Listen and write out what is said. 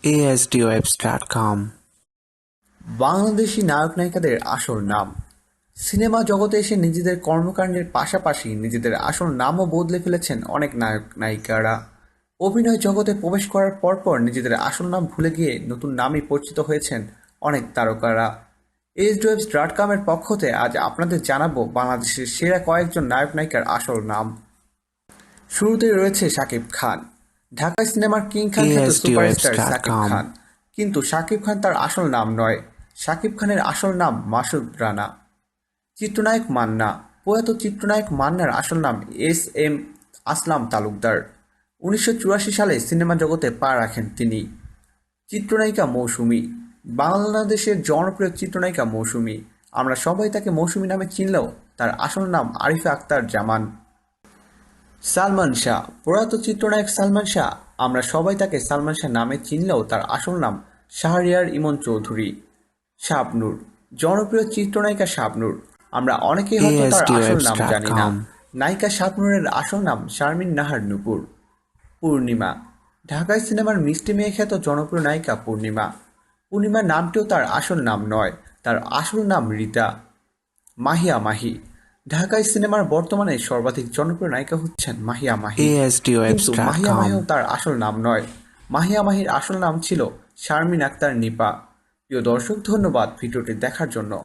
ASDWebs.com। Bangladeshi নায়ক নায়িকাদের আসল নাম। সিনেমা জগতে এসে নিজেদের কর্মকাণ্ডের পাশাপাশি নিজেদের আসল নামও বদলে ফেলেছেন অনেক নায়ক নায়িকারা। অভিনয় জগতে প্রবেশ করার পরপর নিজেদের আসল নাম ভুলে গিয়ে নতুন নামে পরিচিত হয়েছেন অনেক তারকারা। ASDWebs.com-এর পক্ষ থেকে আজ আপনাদের জানাবো বাংলাদেশের সেরা কয়েকজন নায়ক নায়িকার আসল নাম। শুরুতেই রয়েছে শাকিব খান। ঢাকাই সিনেমার কিং খান খ্যাত সুপারস্টার শাকিব ASDWebs.com। খান। কিন্তু শাকিব খান তার আসল নাম নয়। শাকিব খানের আসল নাম মাসুদ রানা। চিত্রনায়ক মান্না। প্রয়াত চিত্রনায়ক মান্নার আসল নাম SM আসলাম তালুকদার। 1984 সালে সিনেমা জগতে পা রাখেন তিনি। চিত্রনায়িকা মৌসুমী। বাংলাদেশের জনপ্রিয় চিত্রনায়িকা মৌসুমী। আমরা সবাই তাকে মৌসুমী নামে চিনলেও তার আসল নাম আরিফা আক্তার জামান। সালমান শাহ। প্রয়াত চিত্রনায়ক সালমান শাহ। আমরা সবাই তাকে সালমান শাহ নামে চিনলেও তার আসল নাম শাহরিয়ার ইমন চৌধুরী। শাবনূর। জনপ্রিয় চিত্রনায়িকা শাবনূর। আমরা অনেকেই হয়তো তার আসল নাম জানি না। ASDWebs.com। নায়িকা শাবনূরের আসল নাম শারমিন নাহার নূপুর। পূর্ণিমা। ঢাকাই সিনেমার মিষ্টি মেয়ে খ্যাত জনপ্রিয় নায়িকা পূর্ণিমা। পূর্ণিমার নামটিও তার আসল নাম নয়, তার আসল নাম রীতা। মাহিয়া মাহি। ঢাকাই সিনেমার বর্তমানে সর্বাধিক জনপ্রিয় নায়িকা হচ্ছেন মাহিয়া মাহি। কিন্তু মাহিয়া ASDWebs.com। মাহিও তার আসল নাম নয়। মাহিয়া মাহির আসল নাম ছিল শারমিন আক্তার নিপা। প্রিয় দর্শক, ধন্যবাদ ভিডিওটি দেখার জন্য।